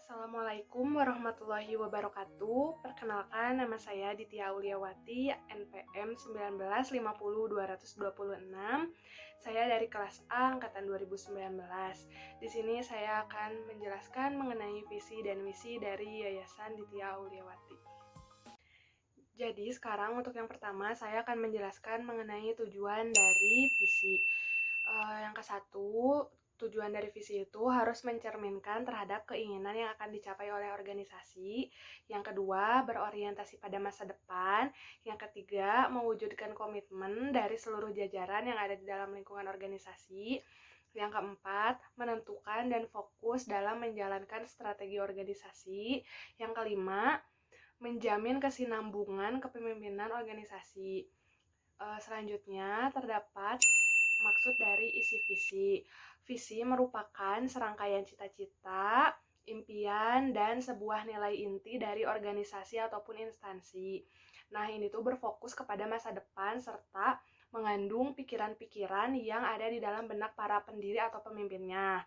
Assalamualaikum warahmatullahi wabarakatuh. Perkenalkan, nama saya Ditya Auliawati, NPM 1950226. Saya dari kelas A angkatan 2019. Di sini saya akan menjelaskan mengenai visi dan misi dari Yayasan Ditya Auliawati. Jadi sekarang untuk yang pertama saya akan menjelaskan mengenai tujuan dari visi. Yang ke satu, tujuan dari visi itu harus mencerminkan terhadap keinginan yang akan dicapai oleh organisasi. Yang kedua, berorientasi pada masa depan. Yang ketiga, mewujudkan komitmen dari seluruh jajaran yang ada di dalam lingkungan organisasi. Yang keempat, menentukan dan fokus dalam menjalankan strategi organisasi. Yang kelima, menjamin kesinambungan kepemimpinan organisasi. Selanjutnya, terdapat maksud dari isi visi. Visi merupakan serangkaian cita-cita, impian, dan sebuah nilai inti dari organisasi ataupun instansi. Nah, ini tuh berfokus kepada masa depan serta mengandung pikiran-pikiran yang ada di dalam benak para pendiri atau pemimpinnya.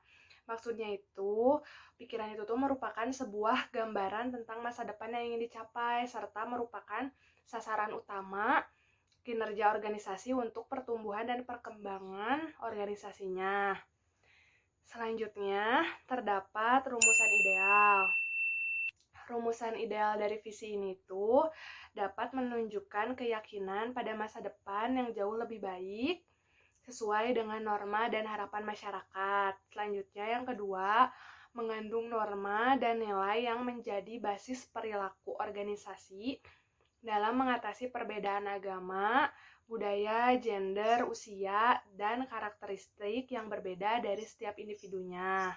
Maksudnya itu, pikiran itu tuh merupakan sebuah gambaran tentang masa depan yang ingin dicapai serta merupakan sasaran utama kinerja organisasi untuk pertumbuhan dan perkembangan organisasinya. Selanjutnya, terdapat rumusan ideal. Rumusan ideal dari visi ini tuh dapat menunjukkan keyakinan pada masa depan yang jauh lebih baik sesuai dengan norma dan harapan masyarakat. Selanjutnya, yang kedua, mengandung norma dan nilai yang menjadi basis perilaku organisasi dalam mengatasi perbedaan agama, budaya, gender, usia, dan karakteristik yang berbeda dari setiap individunya.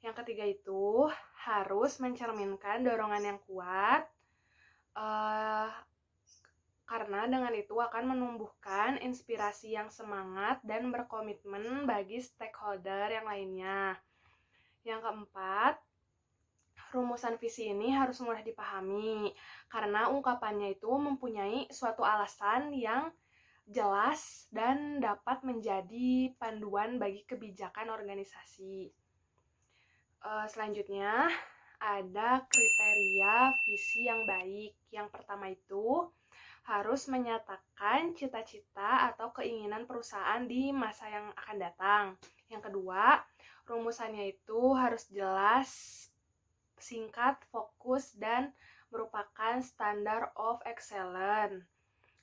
Yang ketiga itu harus mencerminkan dorongan yang kuat, karena dengan itu akan menumbuhkan inspirasi yang semangat dan berkomitmen bagi stakeholder yang lainnya. Yang keempat, rumusan visi ini harus mudah dipahami, karena ungkapannya itu mempunyai suatu alasan yang jelas dan dapat menjadi panduan bagi kebijakan organisasi. Selanjutnya, ada kriteria visi yang baik. Yang pertama itu harus menyatakan cita-cita atau keinginan perusahaan di masa yang akan datang. Yang kedua, rumusannya itu harus jelas, singkat, fokus, dan merupakan standar of excellence.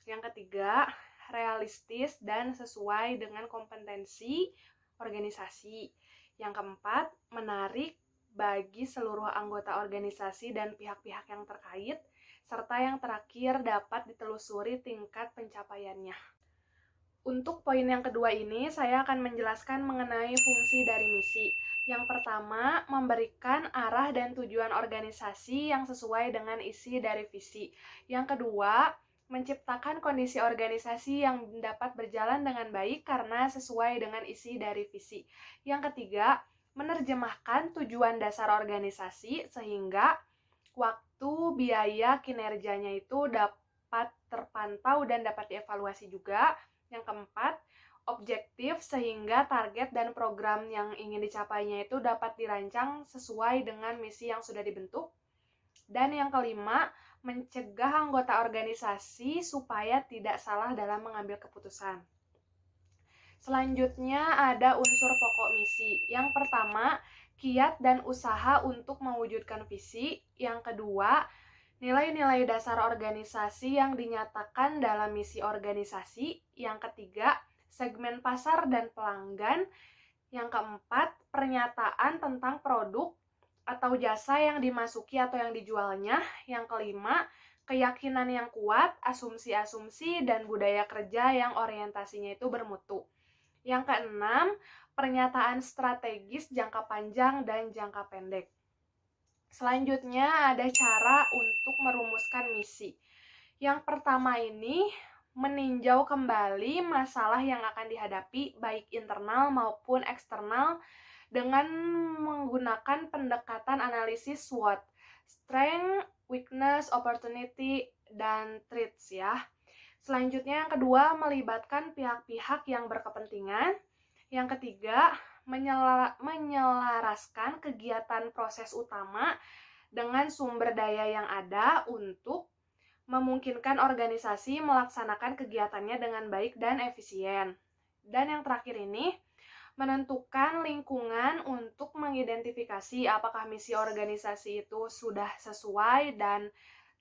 Yang ketiga, realistis dan sesuai dengan kompetensi organisasi. Yang keempat, menarik bagi seluruh anggota organisasi dan pihak-pihak yang terkait, serta yang terakhir dapat ditelusuri tingkat pencapaiannya. Untuk poin yang kedua ini, saya akan menjelaskan mengenai fungsi dari misi. Yang pertama, memberikan arah dan tujuan organisasi yang sesuai dengan isi dari visi. Yang kedua, menciptakan kondisi organisasi yang dapat berjalan dengan baik karena sesuai dengan isi dari visi. Yang ketiga, menerjemahkan tujuan dasar organisasi sehingga waktu, biaya, kinerjanya itu dapat terpantau dan dapat dievaluasi juga. Yang keempat, objektif sehingga target dan program yang ingin dicapainya itu dapat dirancang sesuai dengan misi yang sudah dibentuk. Dan yang kelima, mencegah anggota organisasi supaya tidak salah dalam mengambil keputusan. Selanjutnya ada unsur pokok misi. Yang pertama, kiat dan usaha untuk mewujudkan visi. Yang kedua, nilai-nilai dasar organisasi yang dinyatakan dalam misi organisasi. Yang ketiga, segmen pasar dan pelanggan. Yang keempat, pernyataan tentang produk atau jasa yang dimasuki atau yang dijualnya. Yang kelima, keyakinan yang kuat, asumsi-asumsi, dan budaya kerja yang orientasinya itu bermutu. Yang keenam, pernyataan strategis jangka panjang dan jangka pendek. Selanjutnya ada cara untuk merumuskan misi. Yang pertama ini, meninjau kembali masalah yang akan dihadapi baik internal maupun eksternal dengan menggunakan pendekatan analisis SWOT, strength, weakness, opportunity, dan threats ya. Selanjutnya yang kedua, melibatkan pihak-pihak yang berkepentingan. Yang ketiga, menyelaraskan kegiatan proses utama dengan sumber daya yang ada untuk memungkinkan organisasi melaksanakan kegiatannya dengan baik dan efisien. Dan yang terakhir ini, menentukan lingkungan untuk mengidentifikasi apakah misi organisasi itu sudah sesuai dan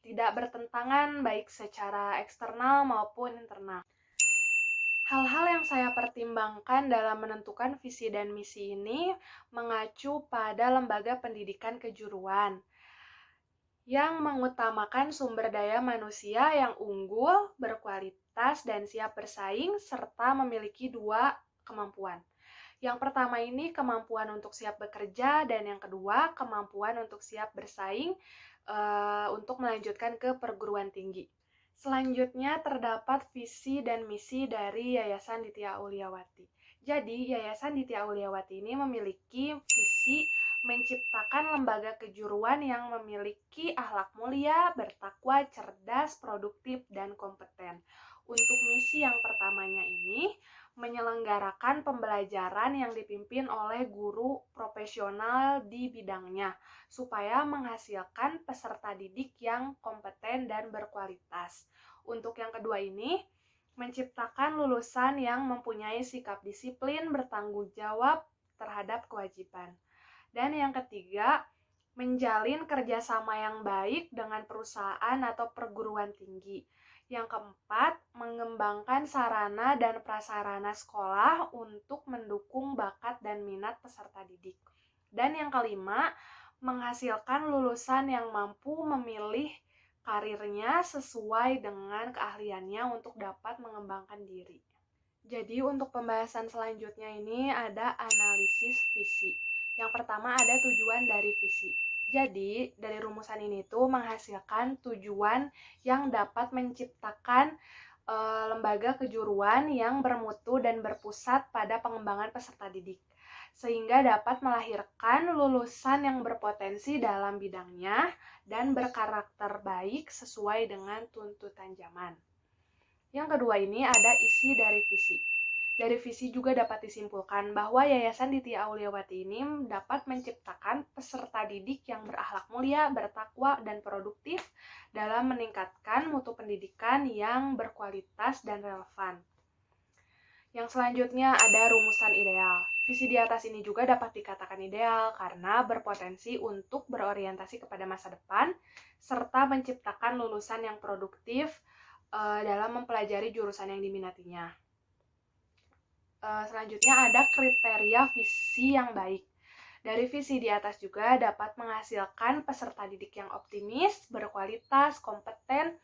tidak bertentangan baik secara eksternal maupun internal. Hal-hal yang saya pertimbangkan dalam menentukan visi dan misi ini mengacu pada lembaga pendidikan kejuruan yang mengutamakan sumber daya manusia yang unggul, berkualitas, dan siap bersaing, serta memiliki dua kemampuan. Yang pertama ini kemampuan untuk siap bekerja, dan yang kedua kemampuan untuk siap bersaing untuk melanjutkan ke perguruan tinggi. Selanjutnya terdapat visi dan misi dari Yayasan Ditya Auliawati. Jadi, Yayasan Ditya Auliawati ini memiliki visi menciptakan lembaga kejuruan yang memiliki akhlak mulia, bertakwa, cerdas, produktif, dan kompeten. Untuk misi yang pertamanya ini, menyelenggarakan pembelajaran yang dipimpin oleh guru profesional di bidangnya, supaya menghasilkan peserta didik yang kompeten dan berkualitas. Untuk yang kedua ini, menciptakan lulusan yang mempunyai sikap disiplin, bertanggung jawab terhadap kewajiban. Dan yang ketiga, menjalin kerjasama yang baik dengan perusahaan atau perguruan tinggi. Yang keempat, mengembangkan sarana dan prasarana sekolah untuk mendukung bakat dan minat peserta didik. Dan yang kelima, menghasilkan lulusan yang mampu memilih karirnya sesuai dengan keahliannya untuk dapat mengembangkan diri. Jadi untuk pembahasan selanjutnya ini ada analisis visi. Yang pertama ada tujuan dari visi. Jadi, dari rumusan ini tuh menghasilkan tujuan yang dapat menciptakan lembaga kejuruan yang bermutu dan berpusat pada pengembangan peserta didik, sehingga dapat melahirkan lulusan yang berpotensi dalam bidangnya dan berkarakter baik sesuai dengan tuntutan zaman. Yang kedua ini ada isi dari visi. Dari visi juga dapat disimpulkan bahwa Yayasan Ditya Auliawati ini dapat menciptakan peserta didik yang berakhlak mulia, bertakwa, dan produktif dalam meningkatkan mutu pendidikan yang berkualitas dan relevan. Yang selanjutnya ada rumusan ideal. Visi di atas ini juga dapat dikatakan ideal karena berpotensi untuk berorientasi kepada masa depan serta menciptakan lulusan yang produktif dalam mempelajari jurusan yang diminatinya. Selanjutnya ada kriteria visi yang baik. Dari visi di atas juga dapat menghasilkan peserta didik yang optimis, berkualitas, kompeten,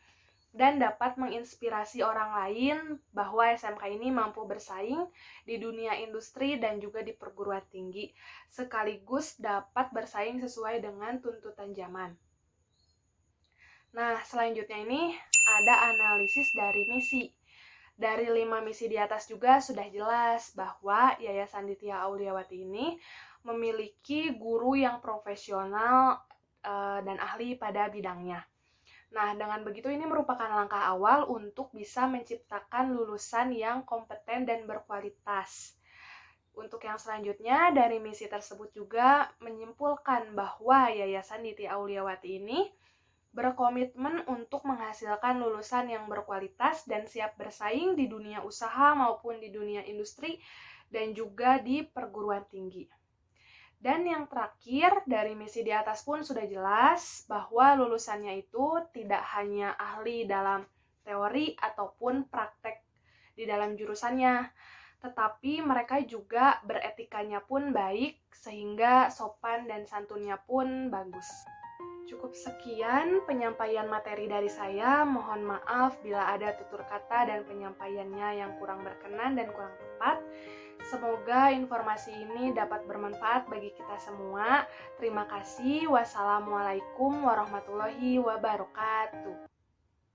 dan dapat menginspirasi orang lain bahwa SMK ini mampu bersaing di dunia industri dan juga di perguruan tinggi, sekaligus dapat bersaing sesuai dengan tuntutan zaman. Nah, selanjutnya ini ada analisis dari misi. Dari 5 misi di atas juga sudah jelas bahwa Yayasan Ditya Auliawati ini memiliki guru yang profesional dan ahli pada bidangnya. Nah, dengan begitu ini merupakan langkah awal untuk bisa menciptakan lulusan yang kompeten dan berkualitas. Untuk yang selanjutnya, dari misi tersebut juga menyimpulkan bahwa Yayasan Ditya Auliawati ini berkomitmen untuk menghasilkan lulusan yang berkualitas dan siap bersaing di dunia usaha maupun di dunia industri dan juga di perguruan tinggi. Dan yang terakhir, dari misi di atas pun sudah jelas bahwa lulusannya itu tidak hanya ahli dalam teori ataupun praktek di dalam jurusannya, tetapi mereka juga beretikanya pun baik sehingga sopan dan santunnya pun bagus. Cukup sekian penyampaian materi dari saya. Mohon maaf bila ada tutur kata dan penyampaiannya yang kurang berkenan dan kurang tepat. Semoga informasi ini dapat bermanfaat bagi kita semua. Terima kasih. Wassalamualaikum warahmatullahi wabarakatuh.